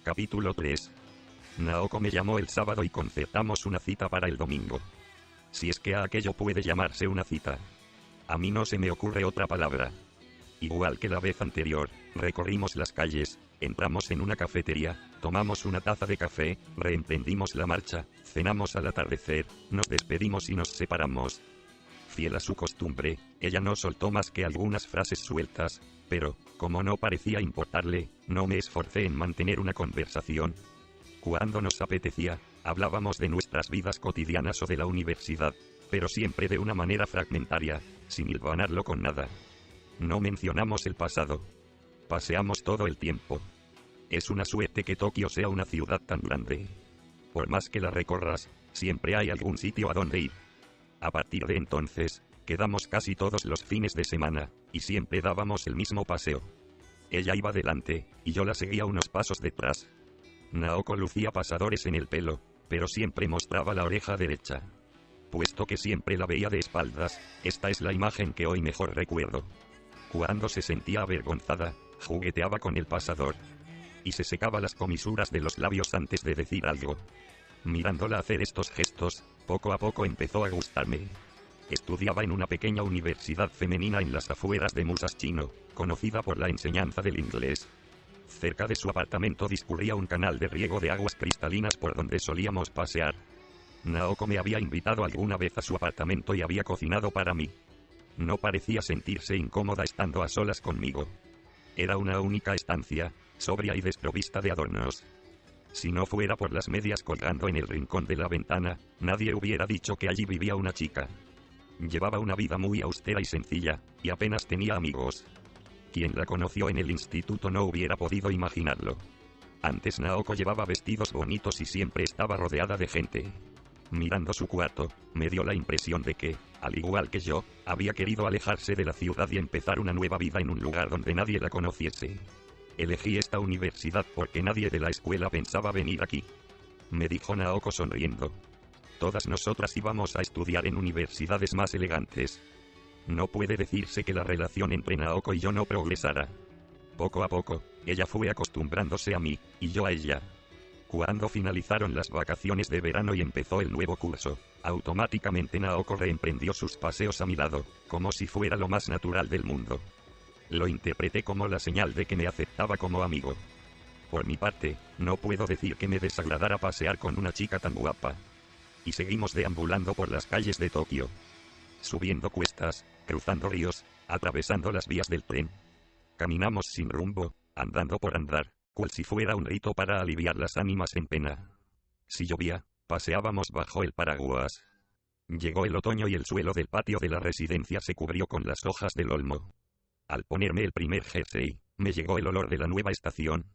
Capítulo 3. Naoko me llamó el sábado y concertamos una cita para el domingo. Si es que a aquello puede llamarse una cita. A mí no se me ocurre otra palabra. Igual que la vez anterior, recorrimos las calles, entramos en una cafetería, tomamos una taza de café, reemprendimos la marcha, cenamos al atardecer, nos despedimos y nos separamos. Fiel a su costumbre, ella no soltó más que algunas frases sueltas, pero, como no parecía importarle, no me esforcé en mantener una conversación. Cuando nos apetecía, hablábamos de nuestras vidas cotidianas o de la universidad, pero siempre de una manera fragmentaria, sin hilvanarlo con nada. No mencionamos el pasado. Paseamos todo el tiempo. Es una suerte que Tokio sea una ciudad tan grande. Por más que la recorras, siempre hay algún sitio a donde ir. A partir de entonces, quedamos casi todos los fines de semana, y siempre dábamos el mismo paseo. Ella iba delante, y yo la seguía unos pasos detrás. Naoko lucía pasadores en el pelo, pero siempre mostraba la oreja derecha. Puesto que siempre la veía de espaldas, esta es la imagen que hoy mejor recuerdo. Cuando se sentía avergonzada, jugueteaba con el pasador. Y se secaba las comisuras de los labios antes de decir algo. Mirándola hacer estos gestos, poco a poco empezó a gustarme. Estudiaba en una pequeña universidad femenina en las afueras de Musashino, conocida por la enseñanza del inglés. Cerca de su apartamento discurría un canal de riego de aguas cristalinas por donde solíamos pasear. Naoko me había invitado alguna vez a su apartamento y había cocinado para mí. No parecía sentirse incómoda estando a solas conmigo. Era una única estancia, sobria y desprovista de adornos. Si no fuera por las medias colgando en el rincón de la ventana, nadie hubiera dicho que allí vivía una chica. Llevaba una vida muy austera y sencilla, y apenas tenía amigos. Quien la conoció en el instituto no hubiera podido imaginarlo. Antes Naoko llevaba vestidos bonitos y siempre estaba rodeada de gente. Mirando su cuarto, me dio la impresión de que, al igual que yo, había querido alejarse de la ciudad y empezar una nueva vida en un lugar donde nadie la conociese. Elegí esta universidad porque nadie de la escuela pensaba venir aquí. Me dijo Naoko sonriendo. Todas nosotras íbamos a estudiar en universidades más elegantes. No puede decirse que la relación entre Naoko y yo no progresara. Poco a poco, ella fue acostumbrándose a mí, y yo a ella. Cuando finalizaron las vacaciones de verano y empezó el nuevo curso, automáticamente Naoko reemprendió sus paseos a mi lado, como si fuera lo más natural del mundo. Lo interpreté como la señal de que me aceptaba como amigo. Por mi parte, no puedo decir que me desagradara pasear con una chica tan guapa. Y seguimos deambulando por las calles de Tokio. Subiendo cuestas, cruzando ríos, atravesando las vías del tren. Caminamos sin rumbo, andando por andar, cual si fuera un rito para aliviar las ánimas en pena. Si llovía, paseábamos bajo el paraguas. Llegó el otoño y el suelo del patio de la residencia se cubrió con las hojas del olmo. Al ponerme el primer jersey, me llegó el olor de la nueva estación.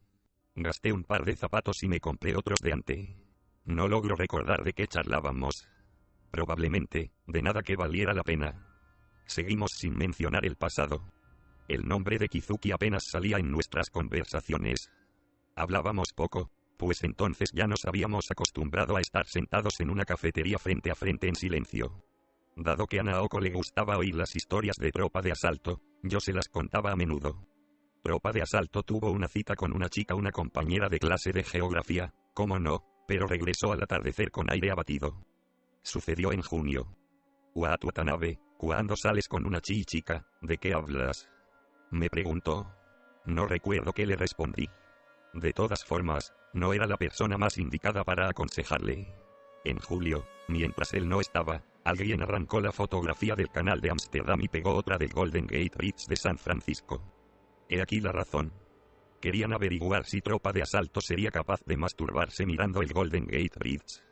Gasté un par de zapatos y me compré otros de ante. No logro recordar de qué charlábamos. Probablemente, de nada que valiera la pena. Seguimos sin mencionar el pasado. El nombre de Kizuki apenas salía en nuestras conversaciones. Hablábamos poco, pues entonces ya nos habíamos acostumbrado a estar sentados en una cafetería frente a frente en silencio. Dado que a Naoko le gustaba oír las historias de Tropa de Asalto, yo se las contaba a menudo. Tropa de Asalto tuvo una cita con una chica, una compañera de clase de geografía, cómo no, pero regresó al atardecer con aire abatido. Sucedió en junio. Watu Watanabe, ¿cuándo sales con una chica? ¿De qué hablas? Me preguntó. No recuerdo qué le respondí. De todas formas, no era la persona más indicada para aconsejarle. En julio, mientras él no estaba, alguien arrancó la fotografía del canal de Ámsterdam y pegó otra del Golden Gate Bridge de San Francisco. He aquí la razón. Querían averiguar si Tropa de Asalto sería capaz de masturbarse mirando el Golden Gate Bridge.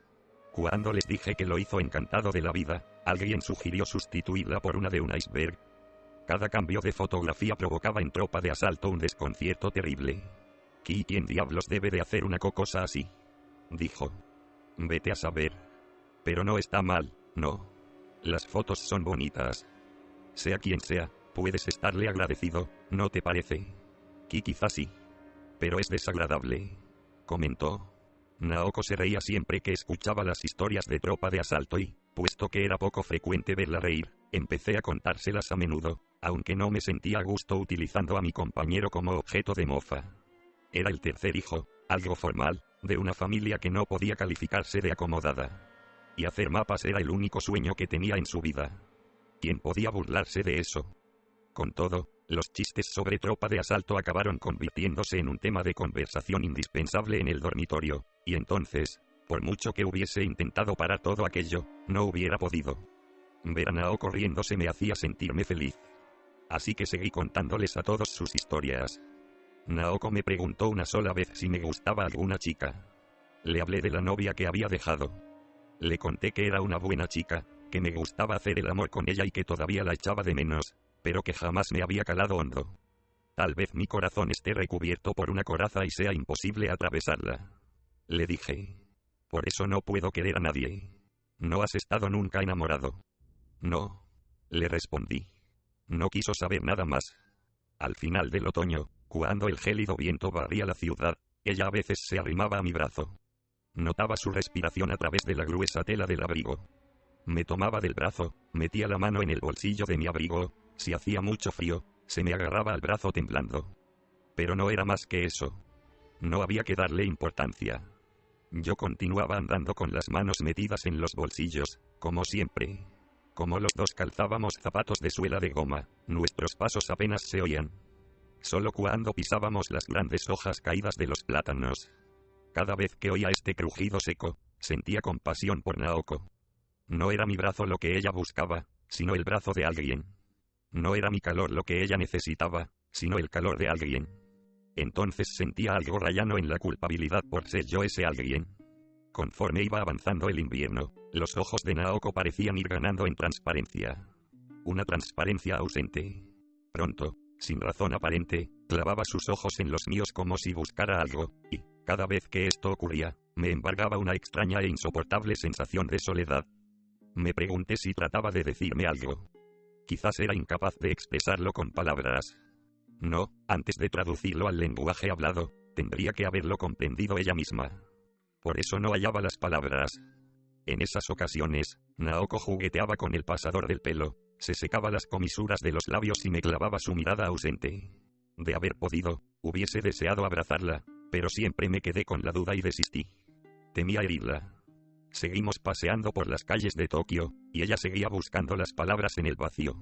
Cuando les dije que lo hizo encantado de la vida, alguien sugirió sustituirla por una de un iceberg. Cada cambio de fotografía provocaba en Tropa de Asalto un desconcierto terrible. ¿Quién diablos debe de hacer una cosa así? Dijo. Vete a saber. Pero no está mal, no. Las fotos son bonitas. Sea quien sea, puedes estarle agradecido, ¿no te parece? Quizás sí. Pero es desagradable. Comentó. Naoko se reía siempre que escuchaba las historias de Tropa de Asalto y, puesto que era poco frecuente verla reír, empecé a contárselas a menudo, aunque no me sentía a gusto utilizando a mi compañero como objeto de mofa. Era el tercer hijo, algo formal, de una familia que no podía calificarse de acomodada. Y hacer mapas era el único sueño que tenía en su vida. ¿Quién podía burlarse de eso? Con todo, los chistes sobre tropa de asalto acabaron convirtiéndose en un tema de conversación indispensable en el dormitorio, y entonces, por mucho que hubiese intentado parar todo aquello, no hubiera podido. Ver a Naoko riéndose me hacía sentirme feliz. Así que seguí contándoles a todos sus historias. Naoko me preguntó una sola vez si me gustaba alguna chica. Le hablé de la novia que había dejado. Le conté que era una buena chica, que me gustaba hacer el amor con ella y que todavía la echaba de menos, pero que jamás me había calado hondo. Tal vez mi corazón esté recubierto por una coraza y sea imposible atravesarla. Le dije. Por eso no puedo querer a nadie. ¿No has estado nunca enamorado? No. Le respondí. No quiso saber nada más. Al final del otoño, cuando el gélido viento barría la ciudad, ella a veces se arrimaba a mi brazo. Notaba su respiración a través de la gruesa tela del abrigo. Me tomaba del brazo, metía la mano en el bolsillo de mi abrigo, si hacía mucho frío, se me agarraba al brazo temblando. Pero no era más que eso. No había que darle importancia. Yo continuaba andando con las manos metidas en los bolsillos, como siempre. Como los dos calzábamos zapatos de suela de goma, nuestros pasos apenas se oían. Solo cuando pisábamos las grandes hojas caídas de los plátanos. Cada vez que oía este crujido seco, sentía compasión por Naoko. No era mi brazo lo que ella buscaba, sino el brazo de alguien. No era mi calor lo que ella necesitaba, sino el calor de alguien. Entonces sentía algo rayano en la culpabilidad por ser yo ese alguien. Conforme iba avanzando el invierno, los ojos de Naoko parecían ir ganando en transparencia. Una transparencia ausente. Pronto, sin razón aparente, clavaba sus ojos en los míos como si buscara algo, y, cada vez que esto ocurría, me embargaba una extraña e insoportable sensación de soledad. Me pregunté si trataba de decirme algo. Quizás era incapaz de expresarlo con palabras. No, antes de traducirlo al lenguaje hablado, tendría que haberlo comprendido ella misma. Por eso no hallaba las palabras. En esas ocasiones, Naoko jugueteaba con el pasador del pelo, se secaba las comisuras de los labios y me clavaba su mirada ausente. De haber podido, hubiese deseado abrazarla, pero siempre me quedé con la duda y desistí. Temía herirla. Seguimos paseando por las calles de Tokio, y ella seguía buscando las palabras en el vacío.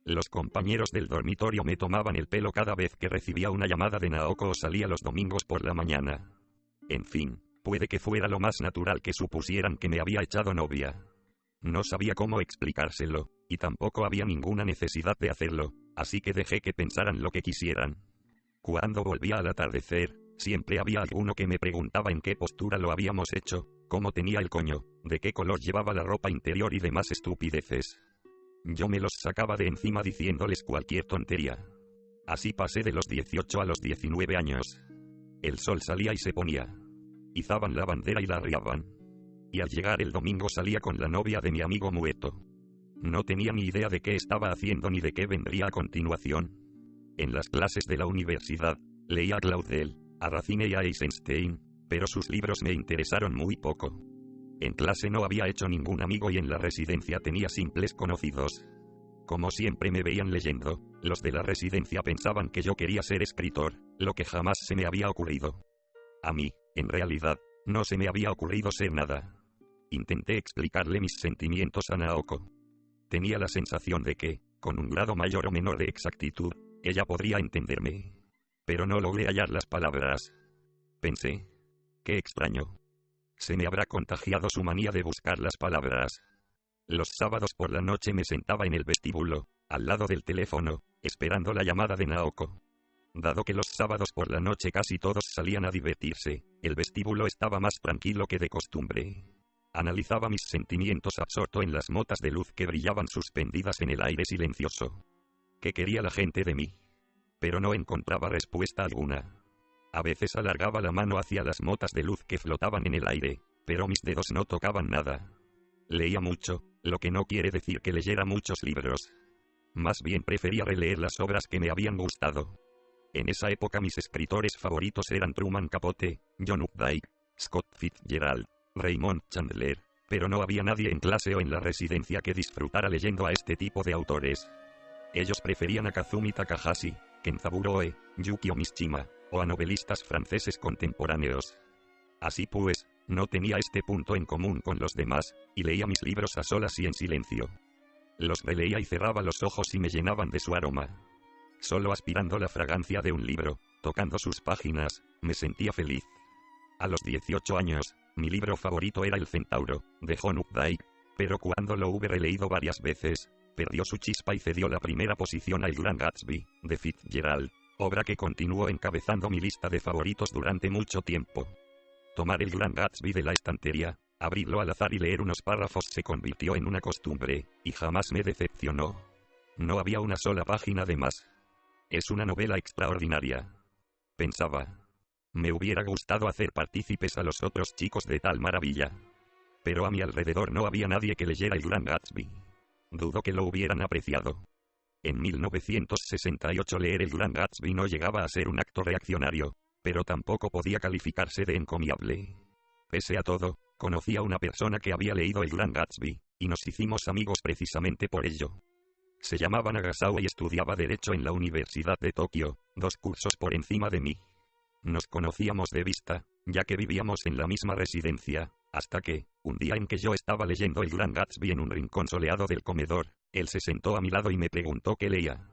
Los compañeros del dormitorio me tomaban el pelo cada vez que recibía una llamada de Naoko o salía los domingos por la mañana. En fin, puede que fuera lo más natural que supusieran que me había echado novia. No sabía cómo explicárselo, y tampoco había ninguna necesidad de hacerlo, así que dejé que pensaran lo que quisieran. Cuando volvía al atardecer, siempre había alguno que me preguntaba en qué postura lo habíamos hecho, cómo tenía el coño, de qué color llevaba la ropa interior y demás estupideces. Yo me los sacaba de encima diciéndoles cualquier tontería. Así pasé de los 18 a los 19 años. El sol salía y se ponía. Izaban la bandera y la arriaban. Y al llegar el domingo salía con la novia de mi amigo Mueto. No tenía ni idea de qué estaba haciendo ni de qué vendría a continuación. En las clases de la universidad, leía a Claudel, a Racine y a Eisenstein, pero sus libros me interesaron muy poco. En clase no había hecho ningún amigo y en la residencia tenía simples conocidos. Como siempre me veían leyendo, los de la residencia pensaban que yo quería ser escritor, lo que jamás se me había ocurrido. A mí, en realidad, no se me había ocurrido ser nada. Intenté explicarle mis sentimientos a Naoko. Tenía la sensación de que, con un grado mayor o menor de exactitud, ella podría entenderme. Pero no logré hallar las palabras. Pensé. Qué extraño. Se me habrá contagiado su manía de buscar las palabras. Los sábados por la noche me sentaba en el vestíbulo, al lado del teléfono, esperando la llamada de Naoko. Dado que los sábados por la noche casi todos salían a divertirse, el vestíbulo estaba más tranquilo que de costumbre. Analizaba mis sentimientos absorto en las motas de luz que brillaban suspendidas en el aire silencioso. ¿Qué quería la gente de mí? Pero no encontraba respuesta alguna. A veces alargaba la mano hacia las motas de luz que flotaban en el aire, pero mis dedos no tocaban nada. Leía mucho, lo que no quiere decir que leyera muchos libros. Más bien prefería releer las obras que me habían gustado. En esa época mis escritores favoritos eran Truman Capote, John Updike, Scott Fitzgerald, Raymond Chandler, pero no había nadie en clase o en la residencia que disfrutara leyendo a este tipo de autores. Ellos preferían a Kazumi Takahashi, Kenzaburo Oe, Yukio Mishima, o a novelistas franceses contemporáneos. Así pues, no tenía este punto en común con los demás, y leía mis libros a solas y en silencio. Los releía y cerraba los ojos y me llenaban de su aroma. Solo aspirando la fragancia de un libro, tocando sus páginas, me sentía feliz. A los 18 años, mi libro favorito era El Centauro, de John Updike, pero cuando lo hube releído varias veces, perdió su chispa y cedió la primera posición a El Gran Gatsby, de Fitzgerald, obra que continuó encabezando mi lista de favoritos durante mucho tiempo. Tomar El Gran Gatsby de la estantería, abrirlo al azar y leer unos párrafos se convirtió en una costumbre, y jamás me decepcionó. No había una sola página de más. Es una novela extraordinaria. Pensaba. Me hubiera gustado hacer partícipes a los otros chicos de tal maravilla. Pero a mi alrededor no había nadie que leyera El Gran Gatsby. Dudo que lo hubieran apreciado. En 1968 leer El Gran Gatsby no llegaba a ser un acto reaccionario, pero tampoco podía calificarse de encomiable. Pese a todo, conocí a una persona que había leído El Gran Gatsby, y nos hicimos amigos precisamente por ello. Se llamaba Nagasawa y estudiaba Derecho en la Universidad de Tokio, 2 cursos por encima de mí. Nos conocíamos de vista, ya que vivíamos en la misma residencia, hasta que, un día en que yo estaba leyendo El Gran Gatsby en un rincón soleado del comedor, él se sentó a mi lado y me preguntó qué leía.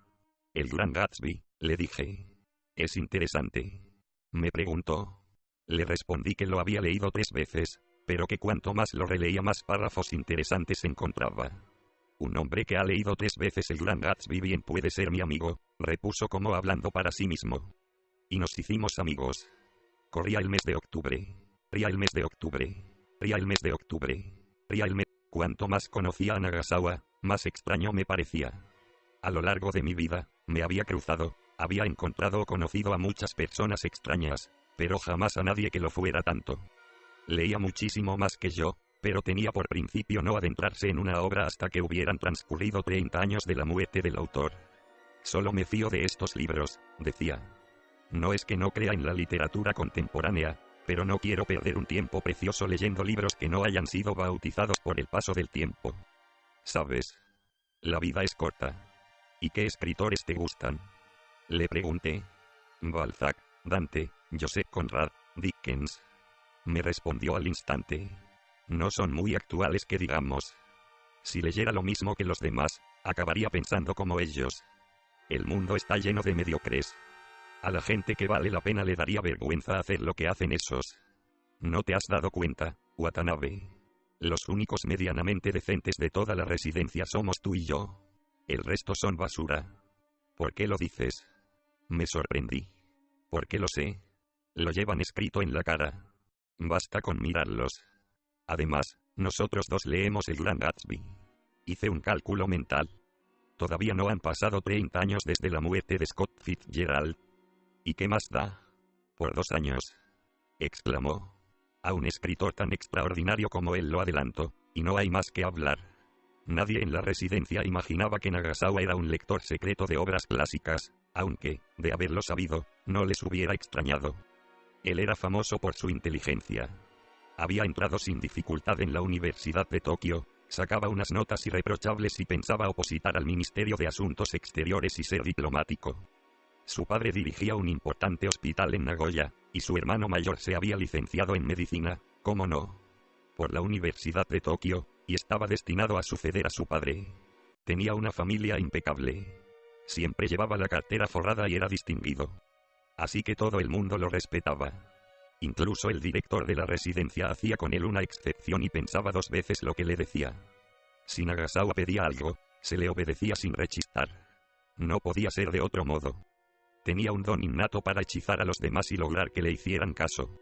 El Gran Gatsby, le dije. Es interesante. Me preguntó. Le respondí que lo había leído 3 veces, pero que cuanto más lo releía más párrafos interesantes encontraba. Un hombre que ha leído 3 veces El Gran Gatsby bien puede ser mi amigo, repuso como hablando para sí mismo. Y nos hicimos amigos. Corría el mes de octubre. Corría el mes de octubre. Corría el mes de octubre. Corría el mes. Cuanto más conocía a Nagasawa, más extraño me parecía. A lo largo de mi vida, me había cruzado, había encontrado o conocido a muchas personas extrañas, pero jamás a nadie que lo fuera tanto. Leía muchísimo más que yo, pero tenía por principio no adentrarse en una obra hasta que hubieran transcurrido 30 años de la muerte del autor. Solo me fío de estos libros, decía. No es que no crea en la literatura contemporánea, pero no quiero perder un tiempo precioso leyendo libros que no hayan sido bautizados por el paso del tiempo. ¿Sabes? La vida es corta. ¿Y qué escritores te gustan? Le pregunté. Balzac, Dante, Joseph Conrad, Dickens. Me respondió al instante. No son muy actuales que digamos. Si leyera lo mismo que los demás, acabaría pensando como ellos. El mundo está lleno de mediocres. A la gente que vale la pena le daría vergüenza hacer lo que hacen esos. ¿No te has dado cuenta, Watanabe? Los únicos medianamente decentes de toda la residencia somos tú y yo. El resto son basura. ¿Por qué lo dices? Me sorprendí. ¿Por qué lo sé? Lo llevan escrito en la cara. Basta con mirarlos. Además, nosotros 2 leemos El Gran Gatsby. Hice un cálculo mental. Todavía no han pasado 30 años desde la muerte de Scott Fitzgerald. ¿Y qué más da? Por 2 años. Exclamó. A un escritor tan extraordinario como él lo adelanto, y no hay más que hablar. Nadie en la residencia imaginaba que Nagasawa era un lector secreto de obras clásicas, aunque, de haberlo sabido, no les hubiera extrañado. Él era famoso por su inteligencia. Había entrado sin dificultad en la Universidad de Tokio, sacaba unas notas irreprochables y pensaba opositar al Ministerio de Asuntos Exteriores y ser diplomático. Su padre dirigía un importante hospital en Nagoya, y su hermano mayor se había licenciado en medicina, ¿cómo no?, por la Universidad de Tokio, y estaba destinado a suceder a su padre. Tenía una familia impecable. Siempre llevaba la cartera forrada y era distinguido. Así que todo el mundo lo respetaba. Incluso el director de la residencia hacía con él una excepción y pensaba 2 veces lo que le decía. Si Nagasawa pedía algo, se le obedecía sin rechistar. No podía ser de otro modo. Tenía un don innato para hechizar a los demás y lograr que le hicieran caso.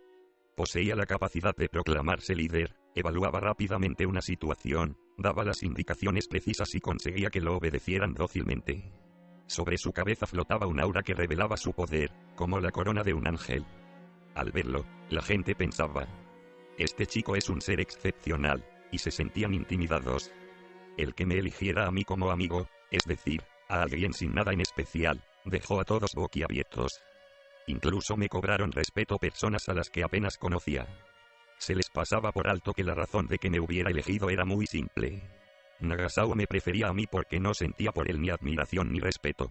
Poseía la capacidad de proclamarse líder, evaluaba rápidamente una situación, daba las indicaciones precisas y conseguía que lo obedecieran dócilmente. Sobre su cabeza flotaba un aura que revelaba su poder, como la corona de un ángel. Al verlo, la gente pensaba: este chico es un ser excepcional, y se sentían intimidados. El que me eligiera a mí como amigo, es decir, a alguien sin nada en especial, dejó a todos boquiabiertos. Incluso me cobraron respeto personas a las que apenas conocía. Se les pasaba por alto que la razón de que me hubiera elegido era muy simple. Nagasawa me prefería a mí porque no sentía por él ni admiración ni respeto.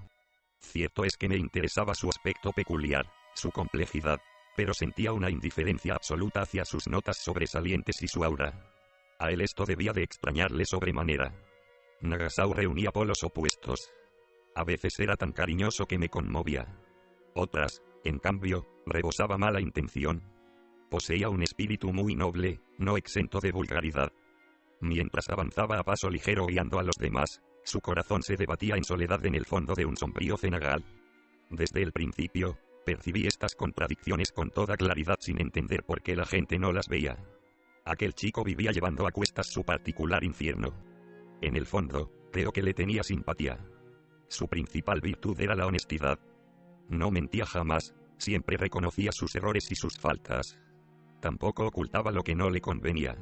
Cierto es que me interesaba su aspecto peculiar, su complejidad, pero sentía una indiferencia absoluta hacia sus notas sobresalientes y su aura. A él esto debía de extrañarle sobremanera. Nagasawa reunía polos opuestos. A veces era tan cariñoso que me conmovía. Otras, en cambio, rebosaba mala intención. Poseía un espíritu muy noble, no exento de vulgaridad. Mientras avanzaba a paso ligero guiando a los demás, su corazón se debatía en soledad en el fondo de un sombrío cenagal. Desde el principio, percibí estas contradicciones con toda claridad sin entender por qué la gente no las veía. Aquel chico vivía llevando a cuestas su particular infierno. En el fondo, creo que le tenía simpatía. Su principal virtud era la honestidad. No mentía jamás, siempre reconocía sus errores y sus faltas. Tampoco ocultaba lo que no le convenía.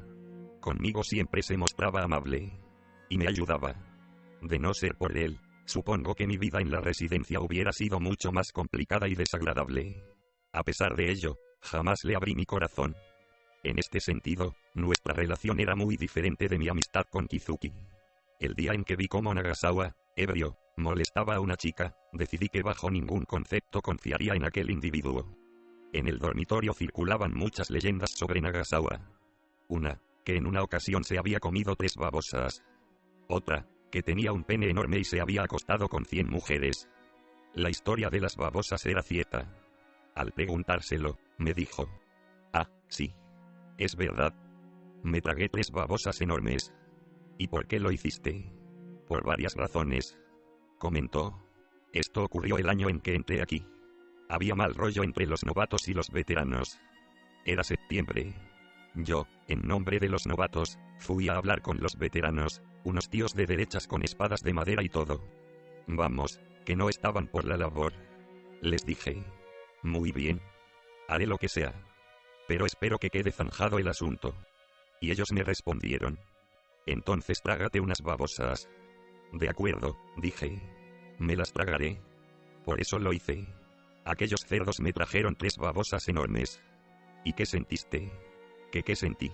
Conmigo siempre se mostraba amable. Y me ayudaba. De no ser por él, supongo que mi vida en la residencia hubiera sido mucho más complicada y desagradable. A pesar de ello, jamás le abrí mi corazón. En este sentido, nuestra relación era muy diferente de mi amistad con Kizuki. El día en que vi cómo Nagasawa, ebrio, molestaba a una chica, decidí que bajo ningún concepto confiaría en aquel individuo. En el dormitorio circulaban muchas leyendas sobre Nagasawa. Una, que en una ocasión se había comido 3 babosas. Otra, que tenía un pene enorme y se había acostado con 100 mujeres. La historia de las babosas era cierta. Al preguntárselo, me dijo: «Ah, sí. Es verdad. Me tragué 3 babosas enormes». «¿Y por qué lo hiciste?» «Por varias razones», comentó. «Esto ocurrió el año en que entré aquí. Había mal rollo entre los novatos y los veteranos. Era septiembre. Yo, en nombre de los novatos, fui a hablar con los veteranos, unos tíos de derechas con espadas de madera y todo. Vamos, que no estaban por la labor. Les dije: «Muy bien. Haré lo que sea. Pero espero que quede zanjado el asunto». Y ellos me respondieron: «Entonces trágate unas babosas». «De acuerdo», dije. «Me las tragaré». Por eso lo hice. Aquellos cerdos me trajeron 3 babosas enormes. ¿Y qué sentiste? ¿Qué sentí?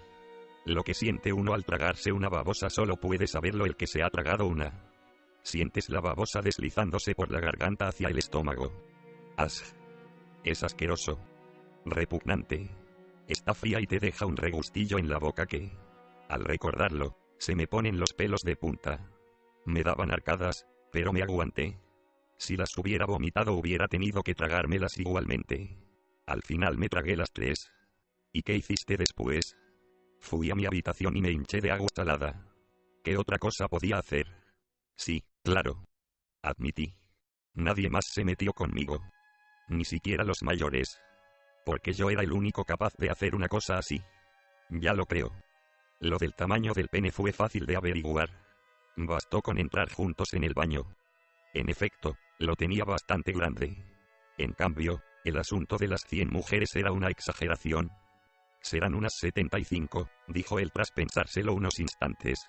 Lo que siente uno al tragarse una babosa solo puede saberlo el que se ha tragado una. Sientes la babosa deslizándose por la garganta hacia el estómago. Es asqueroso. Repugnante. Está fría y te deja un regustillo en la boca que, al recordarlo, se me ponen los pelos de punta. Me daban arcadas, pero me aguanté. Si las hubiera vomitado hubiera tenido que tragármelas igualmente. Al final me tragué las 3. ¿Y qué hiciste después? Fui a mi habitación y me hinché de agua salada. ¿Qué otra cosa podía hacer? Sí, claro. Admití. Nadie más se metió conmigo. Ni siquiera los mayores. Porque yo era el único capaz de hacer una cosa así. Ya lo creo. Lo del tamaño del pene fue fácil de averiguar. Bastó con entrar juntos en el baño. En efecto, lo tenía bastante grande. En cambio, el asunto de las 100 mujeres era una exageración. «Serán unas 75», dijo él tras pensárselo unos instantes.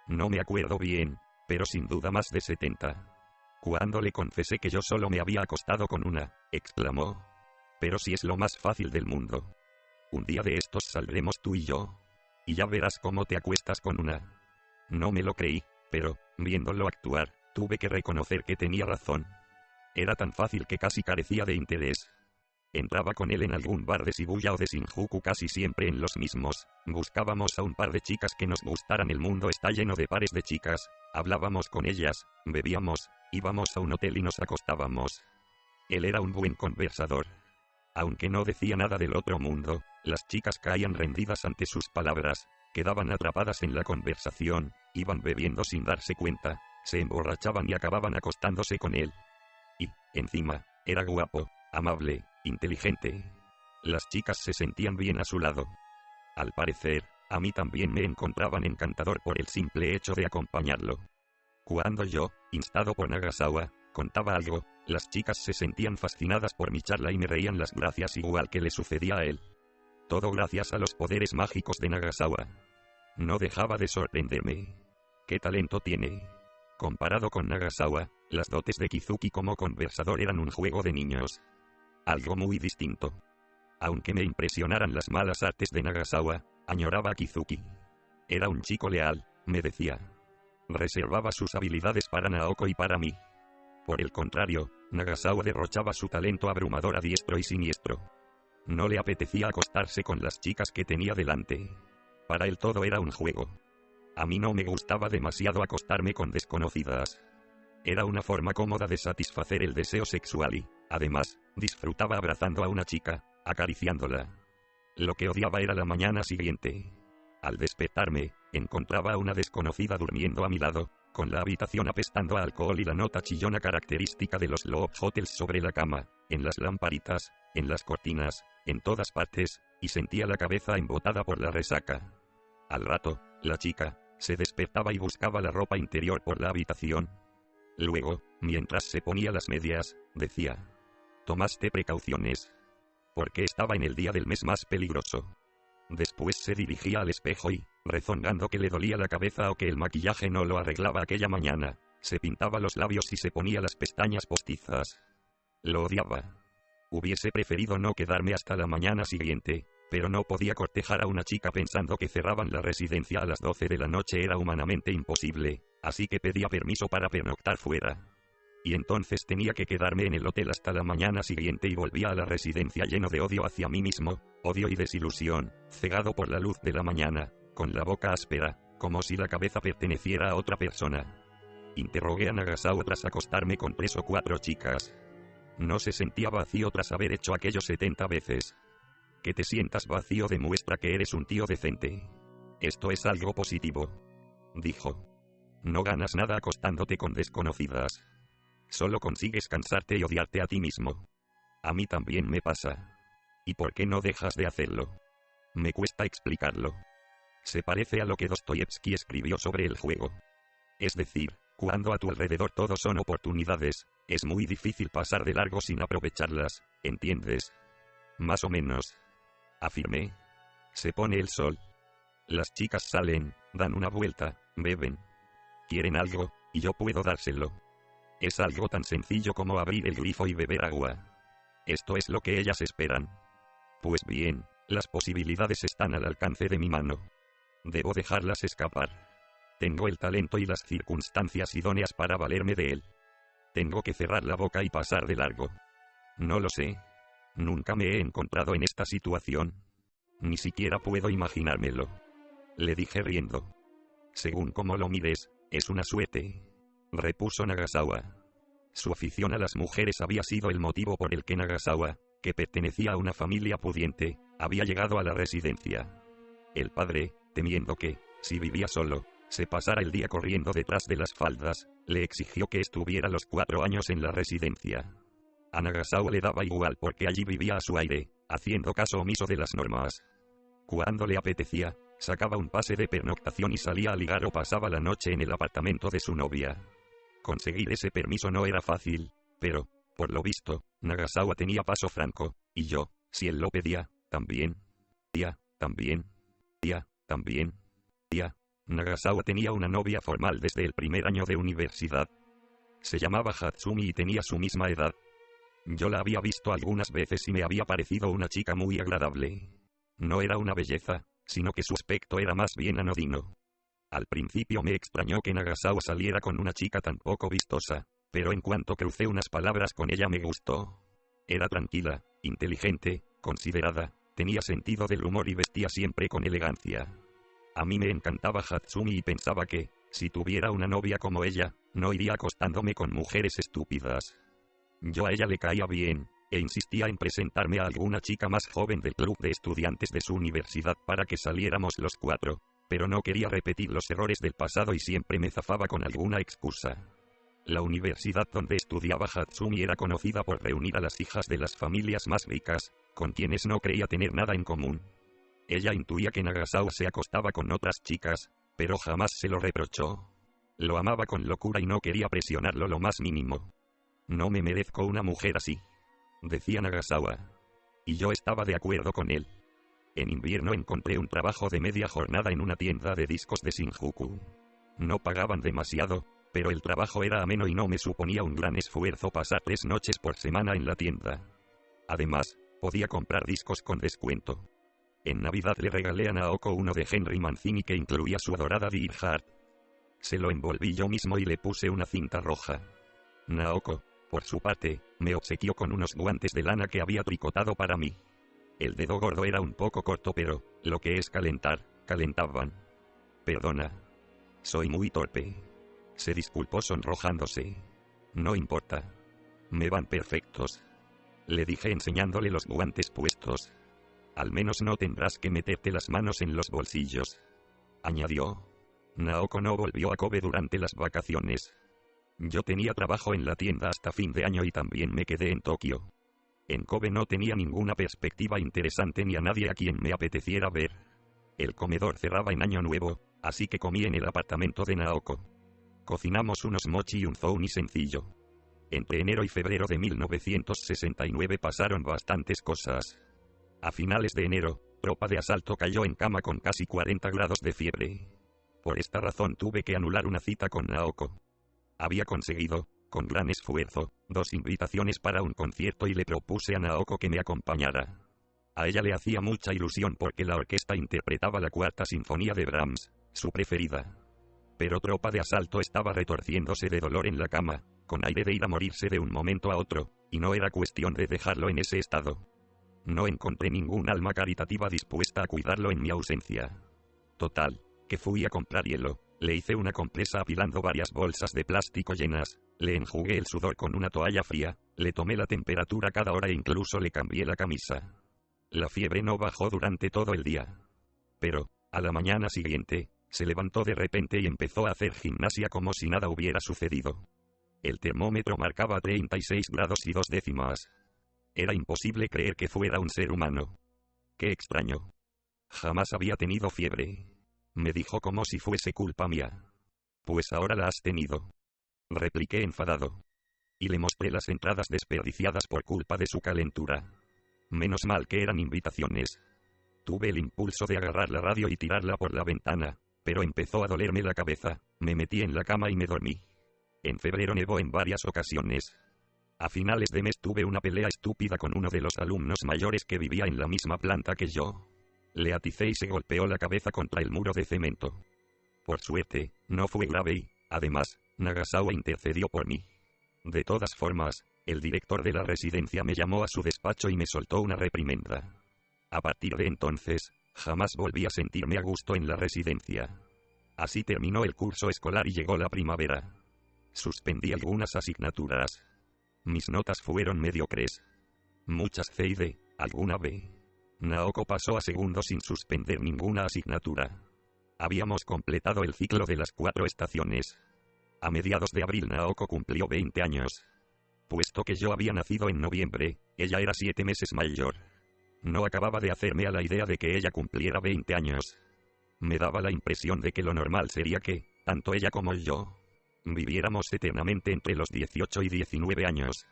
«No me acuerdo bien, pero sin duda más de 70. Cuando le confesé que yo solo me había acostado con una, exclamó: «Pero si es lo más fácil del mundo. Un día de estos saldremos tú y yo. Y ya verás cómo te acuestas con una». No me lo creí, pero, viéndolo actuar, tuve que reconocer que tenía razón. Era tan fácil que casi carecía de interés. Entraba con él en algún bar de Shibuya o de Shinjuku, casi siempre en los mismos. Buscábamos a un par de chicas que nos gustaran. El mundo está lleno de pares de chicas. Hablábamos con ellas, bebíamos, íbamos a un hotel y nos acostábamos. Él era un buen conversador. Aunque no decía nada del otro mundo, las chicas caían rendidas ante sus palabras, quedaban atrapadas en la conversación, iban bebiendo sin darse cuenta, se emborrachaban y acababan acostándose con él. Y, encima, era guapo, amable, inteligente. Las chicas se sentían bien a su lado. Al parecer, a mí también me encontraban encantador por el simple hecho de acompañarlo. Cuando yo, instado por Nagasawa, contaba algo, las chicas se sentían fascinadas por mi charla y me reían las gracias igual que le sucedía a él. Todo gracias a los poderes mágicos de Nagasawa. No dejaba de sorprenderme. ¿Qué talento tiene? Comparado con Nagasawa, las dotes de Kizuki como conversador eran un juego de niños. Algo muy distinto. Aunque me impresionaran las malas artes de Nagasawa, añoraba a Kizuki. Era un chico leal, me decía. Reservaba sus habilidades para Naoko y para mí. Por el contrario, Nagasawa derrochaba su talento abrumador a diestro y siniestro. No le apetecía acostarse con las chicas que tenía delante. Para él todo era un juego. A mí no me gustaba demasiado acostarme con desconocidas. Era una forma cómoda de satisfacer el deseo sexual y, además, disfrutaba abrazando a una chica, acariciándola. Lo que odiaba era la mañana siguiente. Al despertarme, encontraba a una desconocida durmiendo a mi lado, con la habitación apestando a alcohol y la nota chillona característica de los Love Hotels sobre la cama, en las lamparitas, en las cortinas, en todas partes, y sentía la cabeza embotada por la resaca. Al rato, la chica se despertaba y buscaba la ropa interior por la habitación. Luego, mientras se ponía las medias, decía: «¿Tomaste precauciones? Porque estaba en el día del mes más peligroso». Después se dirigía al espejo y, rezongando que le dolía la cabeza o que el maquillaje no lo arreglaba aquella mañana, se pintaba los labios y se ponía las pestañas postizas. Lo odiaba. Hubiese preferido no quedarme hasta la mañana siguiente, pero no podía cortejar a una chica pensando que cerraban la residencia a las 12 de la noche, era humanamente imposible, así que pedía permiso para pernoctar fuera. Y entonces tenía que quedarme en el hotel hasta la mañana siguiente y volvía a la residencia lleno de odio hacia mí mismo, odio y desilusión, cegado por la luz de la mañana, con la boca áspera, como si la cabeza perteneciera a otra persona. Interrogué a Nagasawa tras acostarme con 3 o 4 chicas. No se sentía vacío tras haber hecho aquello 70 veces. Que te sientas vacío demuestra que eres un tío decente. Esto es algo positivo, dijo. No ganas nada acostándote con desconocidas. Solo consigues cansarte y odiarte a ti mismo. A mí también me pasa. ¿Y por qué no dejas de hacerlo? Me cuesta explicarlo. Se parece a lo que Dostoyevsky escribió sobre el juego. Es decir, cuando a tu alrededor todo son oportunidades, es muy difícil pasar de largo sin aprovecharlas, ¿entiendes? Más o menos, afirmé. Se pone el sol. Las chicas salen, dan una vuelta, beben. Quieren algo, y yo puedo dárselo. Es algo tan sencillo como abrir el grifo y beber agua. Esto es lo que ellas esperan. Pues bien, las posibilidades están al alcance de mi mano. Debo dejarlas escapar. Tengo el talento y las circunstancias idóneas para valerme de él. Tengo que cerrar la boca y pasar de largo. No lo sé. Nunca me he encontrado en esta situación. Ni siquiera puedo imaginármelo. Le dije riendo. Según cómo lo mires, es una suerte, repuso Nagasawa. Su afición a las mujeres había sido el motivo por el que Nagasawa, que pertenecía a una familia pudiente, había llegado a la residencia. El padre, temiendo que, si vivía solo, se pasara el día corriendo detrás de las faldas, le exigió que estuviera los 4 años en la residencia. A Nagasawa le daba igual porque allí vivía a su aire, haciendo caso omiso de las normas. Cuando le apetecía, sacaba un pase de pernoctación y salía a ligar o pasaba la noche en el apartamento de su novia. Conseguir ese permiso no era fácil, pero, por lo visto, Nagasawa tenía paso franco, y yo, si él lo pedía, también. También. Nagasawa tenía una novia formal desde el primer año de universidad. Se llamaba Hatsumi y tenía su misma edad. Yo la había visto algunas veces y me había parecido una chica muy agradable. No era una belleza, sino que su aspecto era más bien anodino. Al principio me extrañó que Nagasawa saliera con una chica tan poco vistosa, pero en cuanto crucé unas palabras con ella me gustó. Era tranquila, inteligente, considerada, tenía sentido del humor y vestía siempre con elegancia. A mí me encantaba Hatsumi y pensaba que, si tuviera una novia como ella, no iría acostándome con mujeres estúpidas. Yo a ella le caía bien, e insistía en presentarme a alguna chica más joven del club de estudiantes de su universidad para que saliéramos los 4, pero no quería repetir los errores del pasado y siempre me zafaba con alguna excusa. La universidad donde estudiaba Hatsumi era conocida por reunir a las hijas de las familias más ricas, con quienes no creía tener nada en común. Ella intuía que Nagasawa se acostaba con otras chicas, pero jamás se lo reprochó. Lo amaba con locura y no quería presionarlo lo más mínimo. No me merezco una mujer así, decía Nagasawa. Y yo estaba de acuerdo con él. En invierno encontré un trabajo de media jornada en una tienda de discos de Shinjuku. No pagaban demasiado, pero el trabajo era ameno y no me suponía un gran esfuerzo pasar 3 noches por semana en la tienda. Además, podía comprar discos con descuento. En Navidad le regalé a Naoko uno de Henry Mancini que incluía su adorada Dear Heart. Se lo envolví yo mismo y le puse una cinta roja. Naoko, Por su parte, me obsequió con unos guantes de lana que había tricotado para mí. El dedo gordo era un poco corto, pero, lo que es calentar, calentaban. Perdona. Soy muy torpe. Se disculpó sonrojándose. No importa. Me van perfectos. Le dije enseñándole los guantes puestos. Al menos no tendrás que meterte las manos en los bolsillos. Añadió. Naoko no volvió a Kobe durante las vacaciones. Yo tenía trabajo en la tienda hasta fin de año y también me quedé en Tokio. En Kobe no tenía ninguna perspectiva interesante ni a nadie a quien me apeteciera ver. El comedor cerraba en Año Nuevo, así que comí en el apartamento de Naoko. Cocinamos unos mochi y un zouni sencillo. Entre enero y febrero de 1969 pasaron bastantes cosas. A finales de enero, Tropa de Asalto cayó en cama con casi 40 grados de fiebre. Por esta razón tuve que anular una cita con Naoko. Había conseguido, con gran esfuerzo, 2 invitaciones para un concierto y le propuse a Naoko que me acompañara. A ella le hacía mucha ilusión porque la orquesta interpretaba la Cuarta Sinfonía de Brahms, su preferida. Pero Tropa de Asalto estaba retorciéndose de dolor en la cama, con aire de ir a morirse de un momento a otro, y no era cuestión de dejarlo en ese estado. No encontré ningún alma caritativa dispuesta a cuidarlo en mi ausencia. Total, que fui a comprar hielo, le hice una compresa apilando varias bolsas de plástico llenas, le enjugué el sudor con una toalla fría, le tomé la temperatura cada hora e incluso le cambié la camisa. La fiebre no bajó durante todo el día. Pero, a la mañana siguiente, se levantó de repente y empezó a hacer gimnasia como si nada hubiera sucedido. El termómetro marcaba 36 grados y 2 décimas. Era imposible creer que fuera un ser humano. Qué extraño. Jamás había tenido fiebre. Me dijo como si fuese culpa mía. Pues ahora la has tenido. Repliqué enfadado. Y le mostré las entradas desperdiciadas por culpa de su calentura. Menos mal que eran invitaciones. Tuve el impulso de agarrar la radio y tirarla por la ventana, pero empezó a dolerme la cabeza, me metí en la cama y me dormí. En febrero nevó en varias ocasiones. A finales de mes tuve una pelea estúpida con uno de los alumnos mayores que vivía en la misma planta que yo. Le aticé y se golpeó la cabeza contra el muro de cemento. Por suerte, no fue grave y, además, Nagasawa intercedió por mí. De todas formas, el director de la residencia me llamó a su despacho y me soltó una reprimenda. A partir de entonces, jamás volví a sentirme a gusto en la residencia. Así terminó el curso escolar y llegó la primavera. Suspendí algunas asignaturas. Mis notas fueron mediocres. Muchas C y D, alguna B. Naoko pasó a segundo sin suspender ninguna asignatura. Habíamos completado el ciclo de las 4 estaciones. A mediados de abril Naoko cumplió 20 años. Puesto que yo había nacido en noviembre, ella era 7 meses mayor. No acababa de hacerme a la idea de que ella cumpliera 20 años. Me daba la impresión de que lo normal sería que, tanto ella como yo, viviéramos eternamente entre los 18 y 19 años.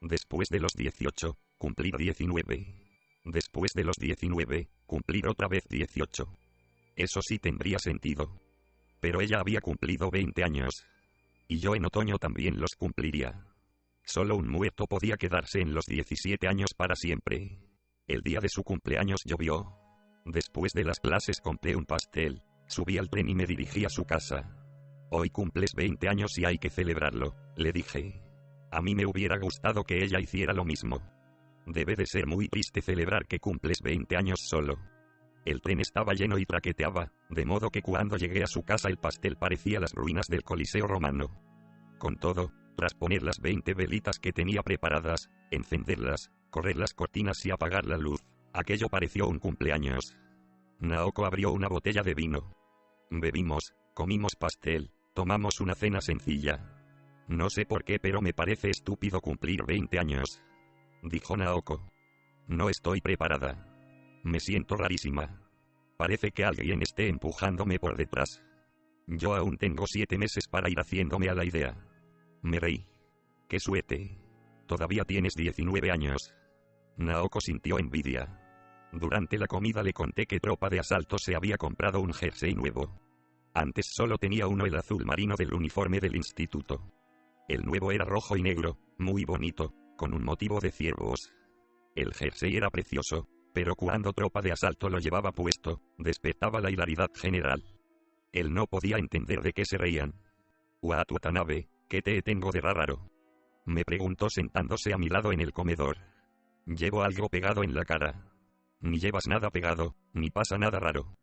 Después de los 18, cumplir 19. Después de los 19, cumplir otra vez 18. Eso sí tendría sentido. Pero ella había cumplido 20 años. Y yo en otoño también los cumpliría. Solo un muerto podía quedarse en los 17 años para siempre. El día de su cumpleaños llovió. Después de las clases compré un pastel, subí al tren y me dirigí a su casa. Hoy cumples 20 años y hay que celebrarlo, le dije. A mí me hubiera gustado que ella hiciera lo mismo. Debe de ser muy triste celebrar que cumples 20 años solo. El tren estaba lleno y traqueteaba, de modo que cuando llegué a su casa el pastel parecía las ruinas del Coliseo romano. Con todo, tras poner las 20 velitas que tenía preparadas, encenderlas, correr las cortinas y apagar la luz, aquello pareció un cumpleaños. Naoko abrió una botella de vino. Bebimos, comimos pastel, tomamos una cena sencilla. No sé por qué, pero me parece estúpido cumplir 20 años. Dijo Naoko. No estoy preparada. Me siento rarísima. Parece que alguien esté empujándome por detrás. Yo aún tengo 7 meses para ir haciéndome a la idea. Me reí. ¡Qué suerte! Todavía tienes 19 años. Naoko sintió envidia. Durante la comida le conté que Tropa de Asalto se había comprado un jersey nuevo. Antes solo tenía uno, el azul marino del uniforme del instituto. El nuevo era rojo y negro, muy bonito, con un motivo de ciervos. El jersey era precioso, pero cuando Tropa de Asalto lo llevaba puesto, despertaba la hilaridad general. Él no podía entender de qué se reían. Watanabe, ¿qué te tengo de raro? Me preguntó sentándose a mi lado en el comedor. Llevo algo pegado en la cara. Ni llevas nada pegado, ni pasa nada raro.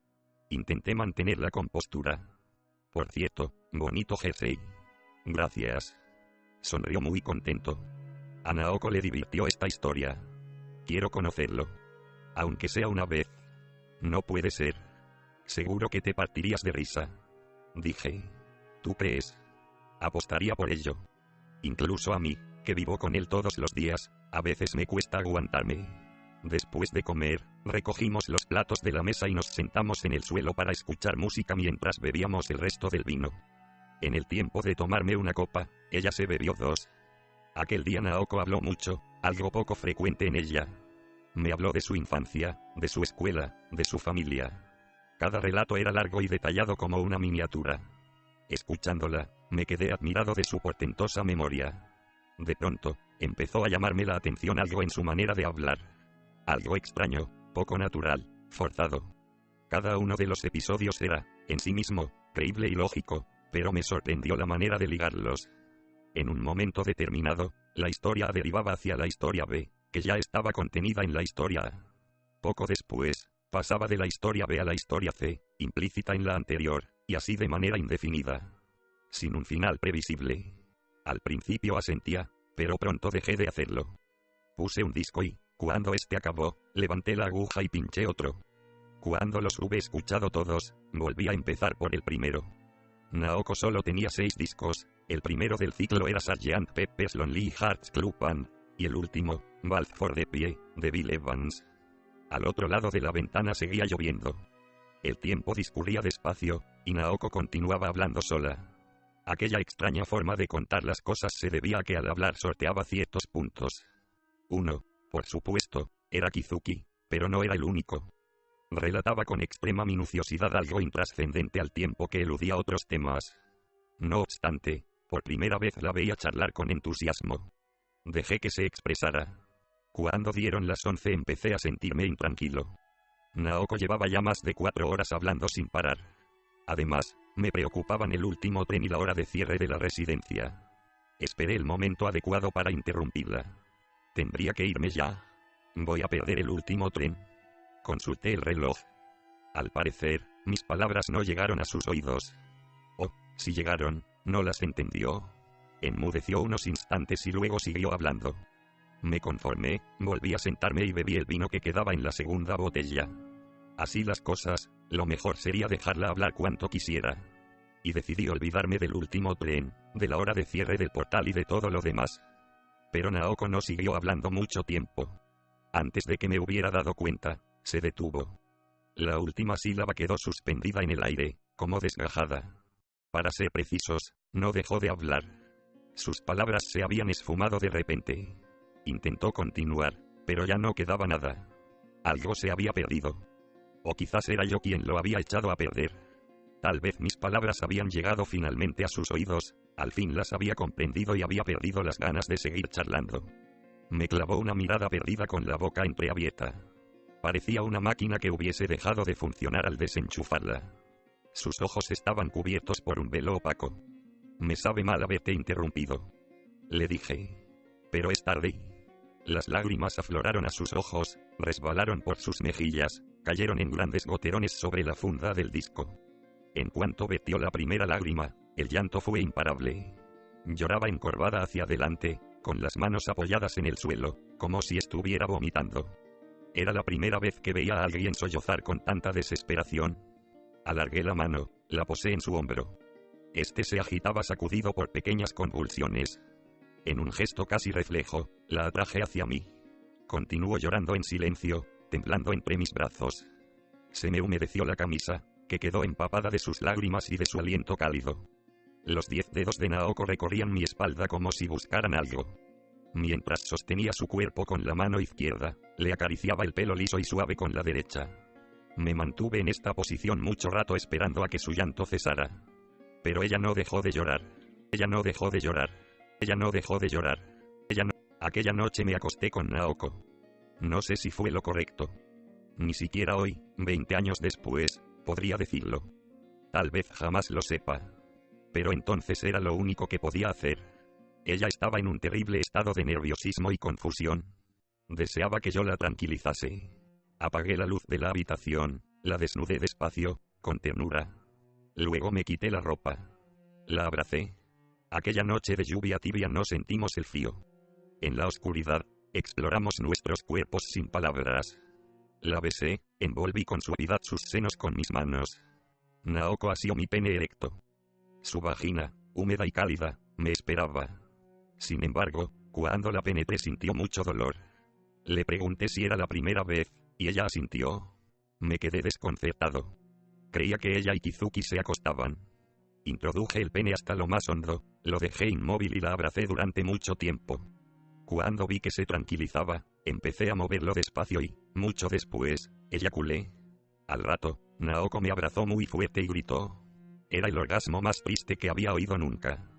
Intenté mantener la compostura. Por cierto, bonito jersey. Gracias. Sonrió muy contento. A Naoko le divirtió esta historia. Quiero conocerlo. Aunque sea una vez. No puede ser. Seguro que te partirías de risa. Dije. ¿Tú crees? Apostaría por ello. Incluso a mí, que vivo con él todos los días, a veces me cuesta aguantarme. Después de comer, recogimos los platos de la mesa y nos sentamos en el suelo para escuchar música mientras bebíamos el resto del vino. En el tiempo de tomarme una copa, ella se bebió 2. Aquel día Naoko habló mucho, algo poco frecuente en ella. Me habló de su infancia, de su escuela, de su familia. Cada relato era largo y detallado como una miniatura. Escuchándola, me quedé admirado de su portentosa memoria. De pronto, empezó a llamarme la atención algo en su manera de hablar. Algo extraño, poco natural, forzado. Cada uno de los episodios era, en sí mismo, creíble y lógico, pero me sorprendió la manera de ligarlos. En un momento determinado, la historia A derivaba hacia la historia B, que ya estaba contenida en la historia A. Poco después, pasaba de la historia B a la historia C, implícita en la anterior, y así de manera indefinida. Sin un final previsible. Al principio asentía, pero pronto dejé de hacerlo. Puse un disco y, cuando este acabó, levanté la aguja y pinché otro. Cuando los hube escuchado todos, volví a empezar por el primero. Naoko solo tenía 6 discos, el primero del ciclo era Sgt. Pepper's Lonely Hearts Club Band, y el último, Ballad for the Pie, de Bill Evans. Al otro lado de la ventana seguía lloviendo. El tiempo discurría despacio, y Naoko continuaba hablando sola. Aquella extraña forma de contar las cosas se debía a que al hablar sorteaba ciertos puntos. Uno, por supuesto, era Kizuki, pero no era el único. Relataba con extrema minuciosidad algo intrascendente al tiempo que eludía otros temas. No obstante, por primera vez la veía charlar con entusiasmo. Dejé que se expresara. Cuando dieron las 11 empecé a sentirme intranquilo. Naoko llevaba ya más de 4 horas hablando sin parar. Además, me preocupaban el último tren y la hora de cierre de la residencia. Esperé el momento adecuado para interrumpirla. Tendría que irme ya. Voy a perder el último tren. Consulté el reloj. Al parecer, mis palabras no llegaron a sus oídos. O, si llegaron, no las entendió. Enmudeció unos instantes y luego siguió hablando. Me conformé, volví a sentarme y bebí el vino que quedaba en la segunda botella. Así las cosas, lo mejor sería dejarla hablar cuanto quisiera. Y decidí olvidarme del último tren, de la hora de cierre del portal y de todo lo demás. Pero Naoko no siguió hablando mucho tiempo. Antes de que me hubiera dado cuenta, se detuvo. La última sílaba quedó suspendida en el aire, como desgajada. Para ser precisos, no dejó de hablar. Sus palabras se habían esfumado de repente. Intentó continuar, pero ya no quedaba nada. Algo se había perdido. O quizás era yo quien lo había echado a perder. Tal vez mis palabras habían llegado finalmente a sus oídos, al fin las había comprendido y había perdido las ganas de seguir charlando. Me clavó una mirada perdida con la boca entreabierta. Parecía una máquina que hubiese dejado de funcionar al desenchufarla. Sus ojos estaban cubiertos por un velo opaco. Me sabe mal haberte interrumpido. Le dije. Pero es tarde. Las lágrimas afloraron a sus ojos, resbalaron por sus mejillas, cayeron en grandes goterones sobre la funda del disco. En cuanto vertió la primera lágrima, el llanto fue imparable. Lloraba encorvada hacia adelante, con las manos apoyadas en el suelo, como si estuviera vomitando. Era la primera vez que veía a alguien sollozar con tanta desesperación. Alargué la mano, la posé en su hombro. Este se agitaba sacudido por pequeñas convulsiones. En un gesto casi reflejo, la atraje hacia mí. Continuó llorando en silencio, temblando entre mis brazos. Se me humedeció la camisa, que quedó empapada de sus lágrimas y de su aliento cálido. Los 10 dedos de Naoko recorrían mi espalda como si buscaran algo. Mientras sostenía su cuerpo con la mano izquierda, le acariciaba el pelo liso y suave con la derecha. Me mantuve en esta posición mucho rato esperando a que su llanto cesara. Pero ella no dejó de llorar. Ella no dejó de llorar. Ella no dejó de llorar. Ella no... Aquella noche me acosté con Naoko. No sé si fue lo correcto. Ni siquiera hoy, 20 años después, podría decirlo. Tal vez jamás lo sepa. Pero entonces era lo único que podía hacer. Ella estaba en un terrible estado de nerviosismo y confusión. Deseaba que yo la tranquilizase. Apagué la luz de la habitación, la desnudé despacio, con ternura. Luego me quité la ropa. La abracé. Aquella noche de lluvia tibia no sentimos el frío. En la oscuridad, exploramos nuestros cuerpos sin palabras. La besé, envolví con suavidad sus senos con mis manos. Naoko asió mi pene erecto. Su vagina, húmeda y cálida, me esperaba. Sin embargo, cuando la penetré sintió mucho dolor. Le pregunté si era la primera vez, y ella asintió. Me quedé desconcertado. Creía que ella y Kizuki se acostaban. Introduje el pene hasta lo más hondo, lo dejé inmóvil y la abracé durante mucho tiempo. Cuando vi que se tranquilizaba, empecé a moverlo despacio y, mucho después, eyaculé. Al rato, Naoko me abrazó muy fuerte y gritó. Era el orgasmo más triste que había oído nunca.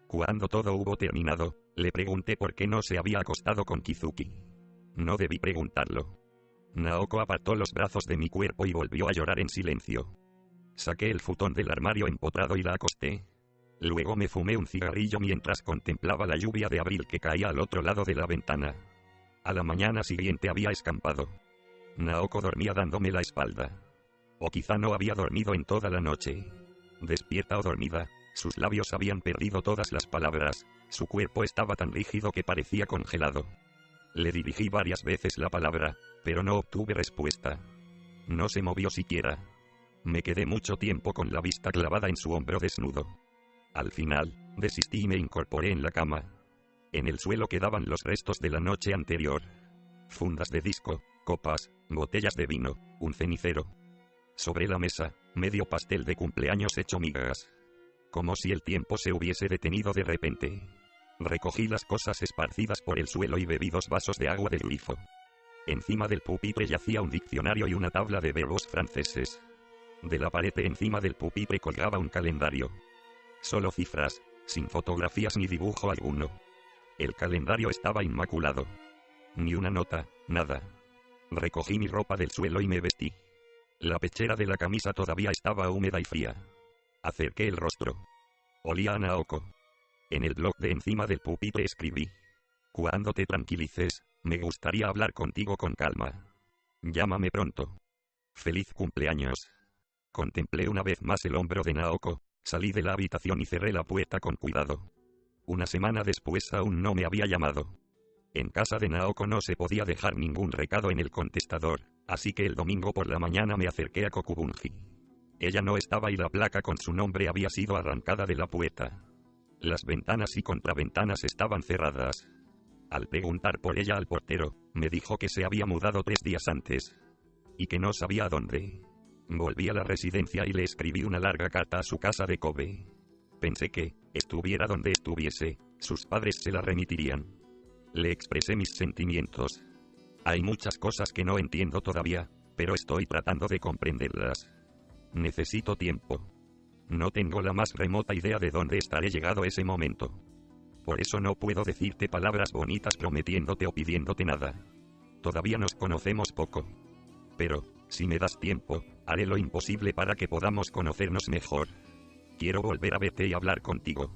Cuando todo hubo terminado, le pregunté por qué no se había acostado con Kizuki. No debí preguntarlo. Naoko apartó los brazos de mi cuerpo y volvió a llorar en silencio. Saqué el futón del armario empotrado y la acosté. Luego me fumé un cigarrillo mientras contemplaba la lluvia de abril que caía al otro lado de la ventana. A la mañana siguiente había escampado. Naoko dormía dándome la espalda. O quizá no había dormido en toda la noche. Despierta o dormida, sus labios habían perdido todas las palabras, su cuerpo estaba tan rígido que parecía congelado. Le dirigí varias veces la palabra, pero no obtuve respuesta. No se movió siquiera. Me quedé mucho tiempo con la vista clavada en su hombro desnudo. Al final, desistí y me incorporé en la cama. En el suelo quedaban los restos de la noche anterior. Fundas de disco, copas, botellas de vino, un cenicero. Sobre la mesa, medio pastel de cumpleaños hecho migas. Como si el tiempo se hubiese detenido de repente. Recogí las cosas esparcidas por el suelo y bebí 2 vasos de agua del grifo. Encima del pupitre yacía un diccionario y una tabla de verbos franceses. De la pared encima del pupitre colgaba un calendario. Solo cifras, sin fotografías ni dibujo alguno. El calendario estaba inmaculado. Ni una nota, nada. Recogí mi ropa del suelo y me vestí. La pechera de la camisa todavía estaba húmeda y fría. Acerqué el rostro. Olía a Naoko. En el blog de encima del pupitre escribí. Cuando te tranquilices, me gustaría hablar contigo con calma. Llámame pronto. Feliz cumpleaños. Contemplé una vez más el hombro de Naoko, salí de la habitación y cerré la puerta con cuidado. Una semana después aún no me había llamado. En casa de Naoko no se podía dejar ningún recado en el contestador, así que el domingo por la mañana me acerqué a Kokubunji. Ella no estaba y la placa con su nombre había sido arrancada de la puerta. Las ventanas y contraventanas estaban cerradas. Al preguntar por ella al portero, me dijo que se había mudado 3 días antes. Y que no sabía a dónde. Volví a la residencia y le escribí una larga carta a su casa de Kobe. Pensé que, estuviera donde estuviese, sus padres se la remitirían. Le expresé mis sentimientos. Hay muchas cosas que no entiendo todavía, pero estoy tratando de comprenderlas. Necesito tiempo. No tengo la más remota idea de dónde estaré llegado ese momento. Por eso no puedo decirte palabras bonitas prometiéndote o pidiéndote nada. Todavía nos conocemos poco. Pero, si me das tiempo, haré lo imposible para que podamos conocernos mejor. Quiero volver a verte y hablar contigo.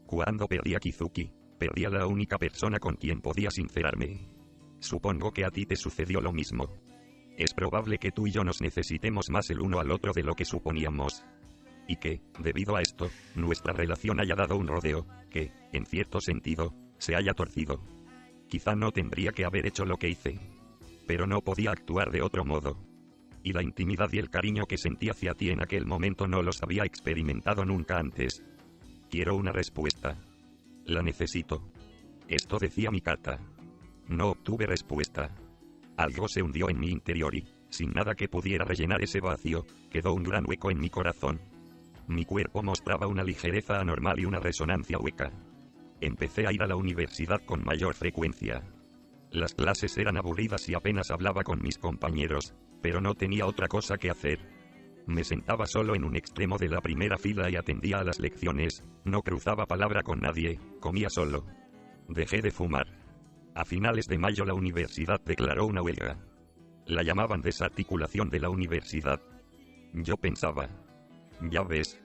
Cuando perdí a Kizuki, perdí a la única persona con quien podía sincerarme. Supongo que a ti te sucedió lo mismo. Es probable que tú y yo nos necesitemos más el uno al otro de lo que suponíamos. Y que, debido a esto, nuestra relación haya dado un rodeo, que, en cierto sentido, se haya torcido. Quizá no tendría que haber hecho lo que hice. Pero no podía actuar de otro modo. Y la intimidad y el cariño que sentí hacia ti en aquel momento no los había experimentado nunca antes. Quiero una respuesta. La necesito. Esto decía mi carta. No obtuve respuesta. Algo se hundió en mi interior y, sin nada que pudiera rellenar ese vacío, quedó un gran hueco en mi corazón. Mi cuerpo mostraba una ligereza anormal y una resonancia hueca. Empecé a ir a la universidad con mayor frecuencia. Las clases eran aburridas y apenas hablaba con mis compañeros, pero no tenía otra cosa que hacer. Me sentaba solo en un extremo de la primera fila y atendía a las lecciones, no cruzaba palabra con nadie, comía solo. Dejé de fumar. A finales de mayo la universidad declaró una huelga. La llamaban desarticulación de la universidad. Yo pensaba, ya ves,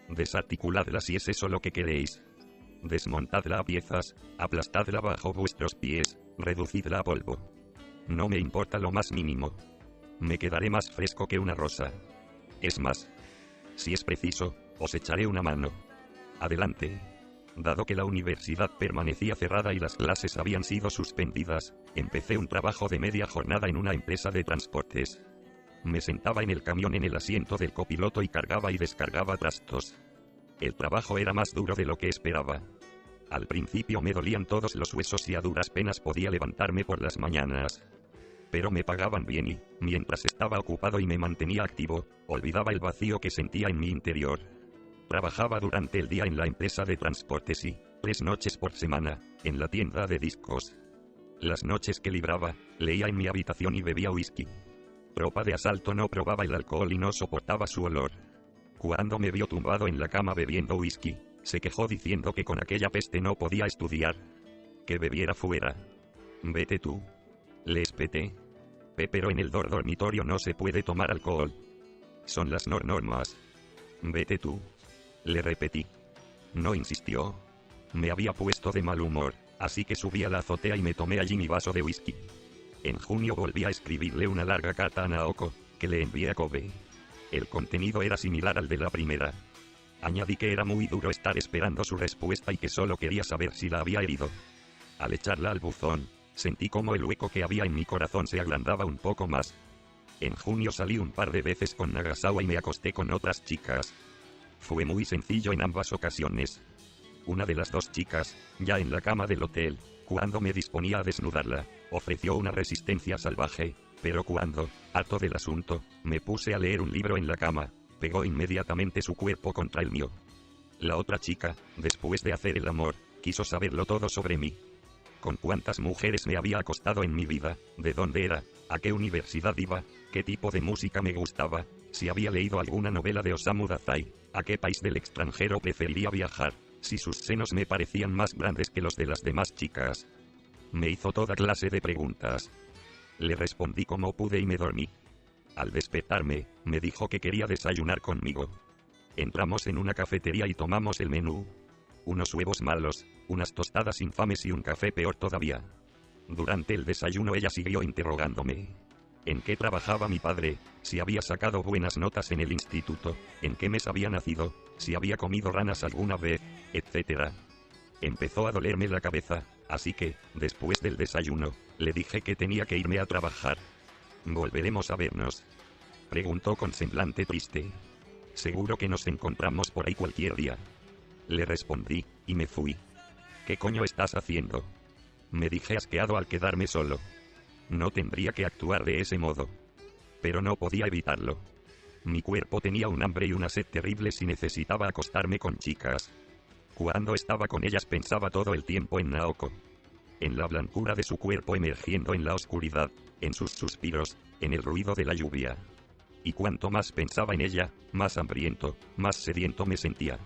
desarticuladla si es eso lo que queréis. Desmontadla a piezas, aplastadla bajo vuestros pies, reducidla a polvo. No me importa lo más mínimo. Me quedaré más fresco que una rosa. Es más, si es preciso, os echaré una mano. Adelante. Dado que la universidad permanecía cerrada y las clases habían sido suspendidas, empecé un trabajo de media jornada en una empresa de transportes. Me sentaba en el camión en el asiento del copiloto y cargaba y descargaba trastos. El trabajo era más duro de lo que esperaba. Al principio me dolían todos los huesos y a duras penas podía levantarme por las mañanas. Pero me pagaban bien y, mientras estaba ocupado y me mantenía activo, olvidaba el vacío que sentía en mi interior. Trabajaba durante el día en la empresa de transportes y, 3 noches por semana, en la tienda de discos. Las noches que libraba, leía en mi habitación y bebía whisky. Tropa de asalto no probaba el alcohol y no soportaba su olor. Cuando me vio tumbado en la cama bebiendo whisky, se quejó diciendo que con aquella peste no podía estudiar. Que bebiera fuera. Vete tú. Le espeté. Pero en el dormitorio no se puede tomar alcohol. Son las normas. Vete tú. Le repetí. No insistió. Me había puesto de mal humor, así que subí a la azotea y me tomé allí mi vaso de whisky. En junio volví a escribirle una larga carta a Naoko, que le envié a Kobe. El contenido era similar al de la primera. Añadí que era muy duro estar esperando su respuesta y que solo quería saber si la había herido. Al echarla al buzón, sentí como el hueco que había en mi corazón se agrandaba un poco más. En junio salí un par de veces con Nagasawa y me acosté con otras chicas. Fue muy sencillo en ambas ocasiones. Una de las 2 chicas, ya en la cama del hotel, cuando me disponía a desnudarla, ofreció una resistencia salvaje, pero cuando, harto del asunto, me puse a leer un libro en la cama, pegó inmediatamente su cuerpo contra el mío. La otra chica, después de hacer el amor, quiso saberlo todo sobre mí. Con cuántas mujeres me había acostado en mi vida, de dónde era, a qué universidad iba, qué tipo de música me gustaba, si había leído alguna novela de Osamu Dazai, a qué país del extranjero preferiría viajar, si sus senos me parecían más grandes que los de las demás chicas. Me hizo toda clase de preguntas. Le respondí como pude y me dormí. Al despertarme, me dijo que quería desayunar conmigo. Entramos en una cafetería y tomamos el menú. Unos huevos malos, unas tostadas infames y un café peor todavía. Durante el desayuno ella siguió interrogándome. ¿En qué trabajaba mi padre? Si había sacado buenas notas en el instituto, en qué mes había nacido, si había comido ranas alguna vez, etc. Empezó a dolerme la cabeza, así que, después del desayuno, le dije que tenía que irme a trabajar. ¿Volveremos a vernos?, preguntó con semblante triste. Seguro que nos encontramos por ahí cualquier día. Le respondí, y me fui. ¿Qué coño estás haciendo?, me dije asqueado al quedarme solo. No tendría que actuar de ese modo. Pero no podía evitarlo. Mi cuerpo tenía un hambre y una sed terribles y necesitaba acostarme con chicas. Cuando estaba con ellas pensaba todo el tiempo en Naoko. En la blancura de su cuerpo emergiendo en la oscuridad, en sus suspiros, en el ruido de la lluvia. Y cuanto más pensaba en ella, más hambriento, más sediento me sentía.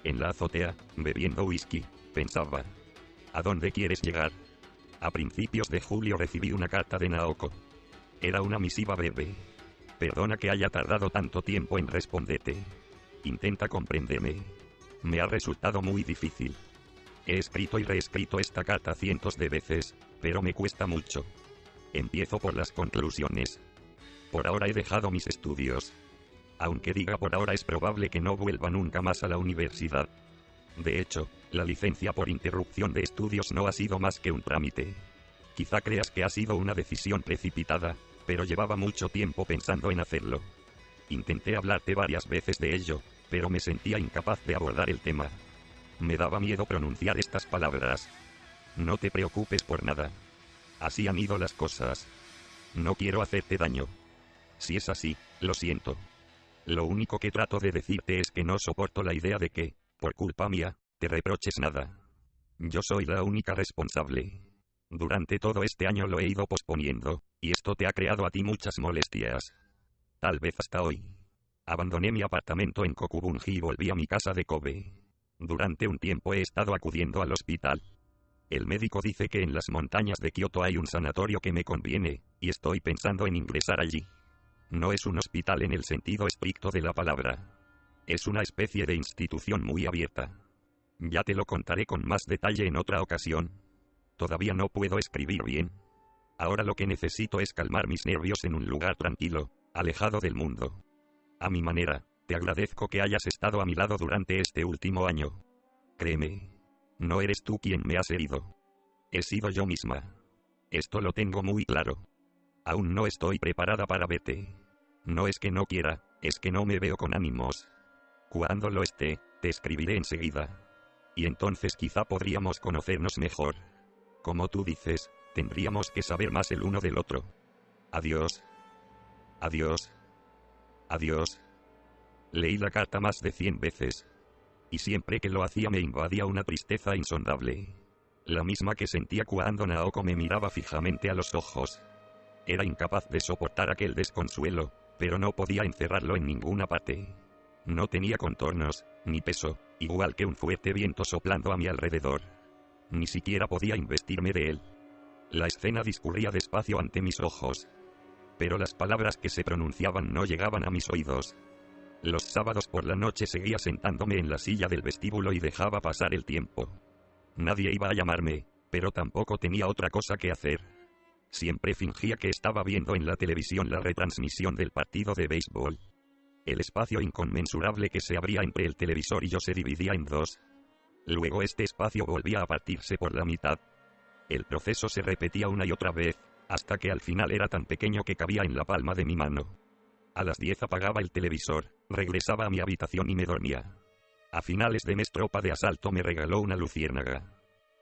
En la azotea, bebiendo whisky, pensaba. ¿A dónde quieres llegar? A principios de julio recibí una carta de Naoko. Era una misiva breve. Perdona que haya tardado tanto tiempo en responderte. Intenta comprenderme. Me ha resultado muy difícil. He escrito y reescrito esta carta cientos de veces, pero me cuesta mucho. Empiezo por las conclusiones. Por ahora he dejado mis estudios. Aunque diga por ahora es probable que no vuelva nunca más a la universidad. De hecho, la licencia por interrupción de estudios no ha sido más que un trámite. Quizá creas que ha sido una decisión precipitada, pero llevaba mucho tiempo pensando en hacerlo. Intenté hablarte varias veces de ello, pero me sentía incapaz de abordar el tema. Me daba miedo pronunciar estas palabras. No te preocupes por nada. Así han ido las cosas. No quiero hacerte daño. Si es así, lo siento. Lo único que trato de decirte es que no soporto la idea de que, por culpa mía, te reproches nada. Yo soy la única responsable. Durante todo este año lo he ido posponiendo, y esto te ha creado a ti muchas molestias. Tal vez hasta hoy. Abandoné mi apartamento en Kokubunji y volví a mi casa de Kobe. Durante un tiempo he estado acudiendo al hospital. El médico dice que en las montañas de Kioto hay un sanatorio que me conviene, y estoy pensando en ingresar allí. No es un hospital en el sentido estricto de la palabra. Es una especie de institución muy abierta. Ya te lo contaré con más detalle en otra ocasión. Todavía no puedo escribir bien. Ahora lo que necesito es calmar mis nervios en un lugar tranquilo, alejado del mundo. A mi manera, te agradezco que hayas estado a mi lado durante este último año. Créeme, no eres tú quien me has herido. He sido yo misma. Esto lo tengo muy claro. Aún no estoy preparada para verte. No es que no quiera, es que no me veo con ánimos. Cuando lo esté, te escribiré enseguida. Y entonces quizá podríamos conocernos mejor. Como tú dices, tendríamos que saber más el uno del otro. Adiós. Adiós. Adiós. Leí la carta más de 100 veces. Y siempre que lo hacía me invadía una tristeza insondable. La misma que sentía cuando Naoko me miraba fijamente a los ojos. Era incapaz de soportar aquel desconsuelo, pero no podía encerrarlo en ninguna parte. No tenía contornos, ni peso, igual que un fuerte viento soplando a mi alrededor. Ni siquiera podía investirme de él. La escena discurría despacio ante mis ojos. Pero las palabras que se pronunciaban no llegaban a mis oídos. Los sábados por la noche seguía sentándome en la silla del vestíbulo y dejaba pasar el tiempo. Nadie iba a llamarme, pero tampoco tenía otra cosa que hacer. Siempre fingía que estaba viendo en la televisión la retransmisión del partido de béisbol. El espacio inconmensurable que se abría entre el televisor y yo se dividía en dos. Luego este espacio volvía a partirse por la mitad. El proceso se repetía una y otra vez, hasta que al final era tan pequeño que cabía en la palma de mi mano. A las 10 apagaba el televisor, regresaba a mi habitación y me dormía. A finales de mes Tropa de Asalto me regaló una luciérnaga.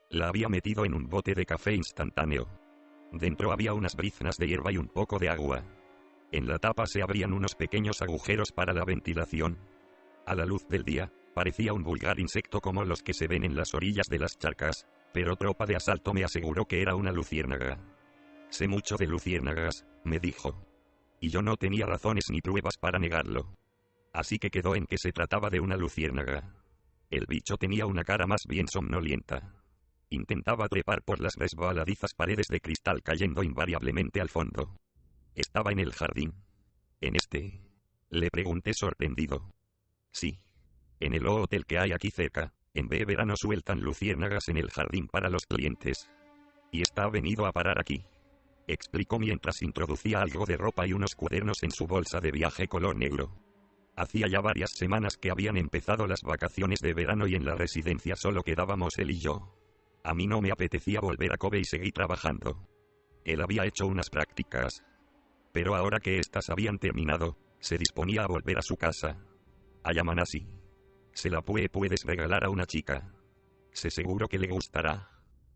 La había metido en un bote de café instantáneo. Dentro había unas briznas de hierba y un poco de agua. En la tapa se abrían unos pequeños agujeros para la ventilación. A la luz del día, parecía un vulgar insecto como los que se ven en las orillas de las charcas, pero Tropa de Asalto me aseguró que era una luciérnaga. Sé mucho de luciérnagas, me dijo. Y yo no tenía razones ni pruebas para negarlo. Así que quedó en que se trataba de una luciérnaga. El bicho tenía una cara más bien somnolienta. Intentaba trepar por las resbaladizas paredes de cristal cayendo invariablemente al fondo. Estaba en el jardín. ¿En este? Le pregunté sorprendido. Sí. En el hotel que hay aquí cerca, en verano sueltan luciérnagas en el jardín para los clientes. Y ha venido a parar aquí. Explicó mientras introducía algo de ropa y unos cuadernos en su bolsa de viaje color negro. Hacía ya varias semanas que habían empezado las vacaciones de verano y en la residencia solo quedábamos él y yo. A mí no me apetecía volver a Kobe y seguir trabajando. Él había hecho unas prácticas. Pero ahora que éstas habían terminado, se disponía a volver a su casa. A Yamanashi. Se la puedes regalar a una chica. Sé seguro que le gustará.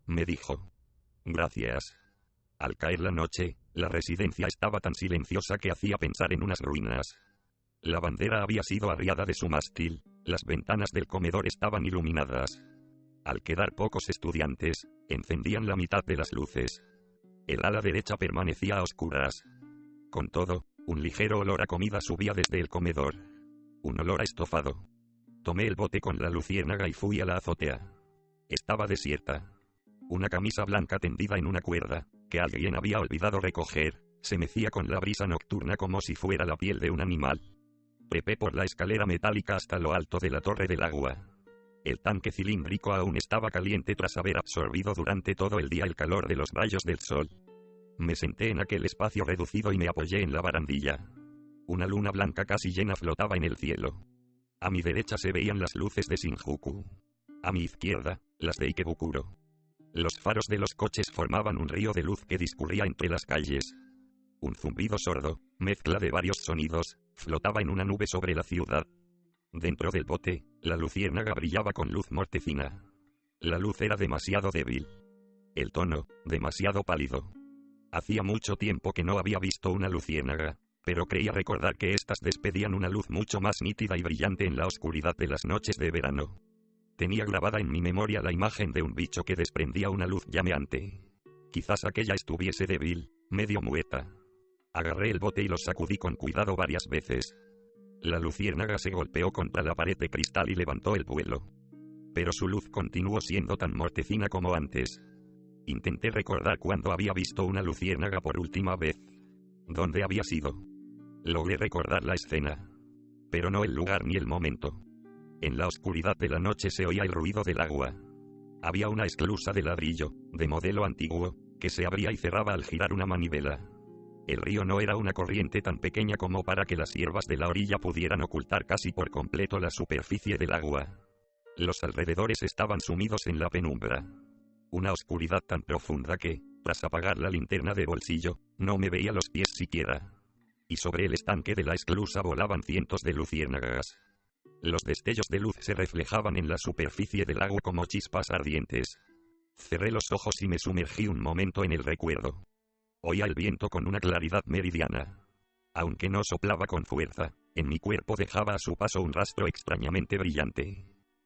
Me dijo. Gracias. Al caer la noche, la residencia estaba tan silenciosa que hacía pensar en unas ruinas. La bandera había sido arriada de su mástil, las ventanas del comedor estaban iluminadas. Al quedar pocos estudiantes, encendían la mitad de las luces. El ala derecha permanecía a oscuras. Con todo, un ligero olor a comida subía desde el comedor. Un olor a estofado. Tomé el bote con la luciérnaga y fui a la azotea. Estaba desierta. Una camisa blanca tendida en una cuerda, que alguien había olvidado recoger, se mecía con la brisa nocturna como si fuera la piel de un animal. Trepé por la escalera metálica hasta lo alto de la torre del agua. El tanque cilíndrico aún estaba caliente tras haber absorbido durante todo el día el calor de los rayos del sol. Me senté en aquel espacio reducido y me apoyé en la barandilla. Una luna blanca casi llena flotaba en el cielo. A mi derecha se veían las luces de Shinjuku. A mi izquierda, las de Ikebukuro. Los faros de los coches formaban un río de luz que discurría entre las calles. Un zumbido sordo, mezcla de varios sonidos, flotaba en una nube sobre la ciudad. Dentro del bote, la luciérnaga brillaba con luz mortecina. La luz era demasiado débil. El tono, demasiado pálido. Hacía mucho tiempo que no había visto una luciérnaga, pero creía recordar que éstas despedían una luz mucho más nítida y brillante en la oscuridad de las noches de verano. Tenía grabada en mi memoria la imagen de un bicho que desprendía una luz llameante. Quizás aquella estuviese débil, medio muerta. Agarré el bote y lo sacudí con cuidado varias veces. La luciérnaga se golpeó contra la pared de cristal y levantó el vuelo. Pero su luz continuó siendo tan mortecina como antes. Intenté recordar cuándo había visto una luciérnaga por última vez. ¿Dónde había sido? Logré recordar la escena. Pero no el lugar ni el momento. En la oscuridad de la noche se oía el ruido del agua. Había una esclusa de ladrillo, de modelo antiguo, que se abría y cerraba al girar una manivela. El río no era una corriente tan pequeña como para que las hierbas de la orilla pudieran ocultar casi por completo la superficie del agua. Los alrededores estaban sumidos en la penumbra. Una oscuridad tan profunda que, tras apagar la linterna de bolsillo, no me veía los pies siquiera. Y sobre el estanque de la esclusa volaban cientos de luciérnagas. Los destellos de luz se reflejaban en la superficie del agua como chispas ardientes. Cerré los ojos y me sumergí un momento en el recuerdo. Oía el viento con una claridad meridiana. Aunque no soplaba con fuerza, en mi cuerpo dejaba a su paso un rastro extrañamente brillante.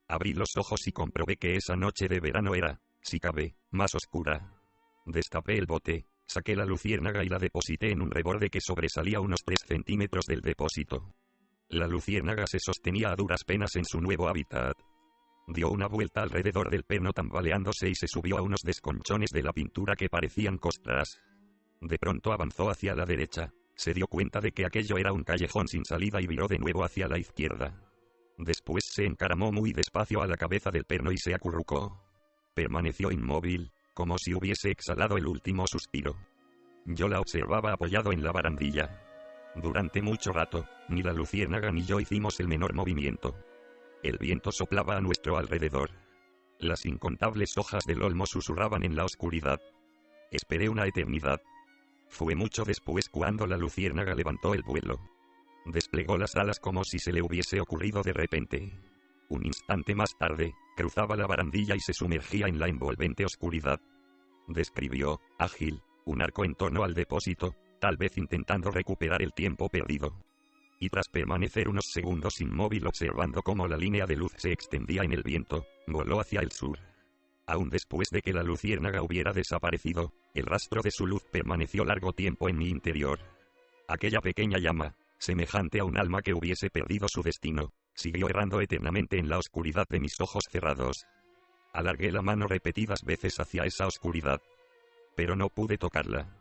Abrí los ojos y comprobé que esa noche de verano era, si cabe, más oscura. Destapé el bote, saqué la luciérnaga y la deposité en un reborde que sobresalía unos 3 centímetros del depósito. La luciérnaga se sostenía a duras penas en su nuevo hábitat. Dio una vuelta alrededor del perno tambaleándose y se subió a unos desconchones de la pintura que parecían costras. De pronto avanzó hacia la derecha, se dio cuenta de que aquello era un callejón sin salida y viró de nuevo hacia la izquierda. Después se encaramó muy despacio a la cabeza del perno y se acurrucó. Permaneció inmóvil, como si hubiese exhalado el último suspiro. Yo la observaba apoyado en la barandilla. Durante mucho rato, ni la luciérnaga ni yo hicimos el menor movimiento. El viento soplaba a nuestro alrededor. Las incontables hojas del olmo susurraban en la oscuridad. Esperé una eternidad. Fue mucho después cuando la luciérnaga levantó el vuelo. Desplegó las alas como si se le hubiese ocurrido de repente. Un instante más tarde, cruzaba la barandilla y se sumergía en la envolvente oscuridad. Describió, ágil, un arco en torno al depósito, tal vez intentando recuperar el tiempo perdido. Y tras permanecer unos segundos inmóvil observando cómo la línea de luz se extendía en el viento, voló hacia el sur. Aún después de que la luciérnaga hubiera desaparecido, el rastro de su luz permaneció largo tiempo en mi interior. Aquella pequeña llama, semejante a un alma que hubiese perdido su destino, siguió errando eternamente en la oscuridad de mis ojos cerrados. Alargué la mano repetidas veces hacia esa oscuridad. Pero no pude tocarla.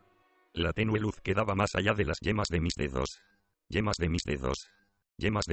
La tenue luz quedaba más allá de las yemas de mis dedos. Yemas de mis dedos. Yemas de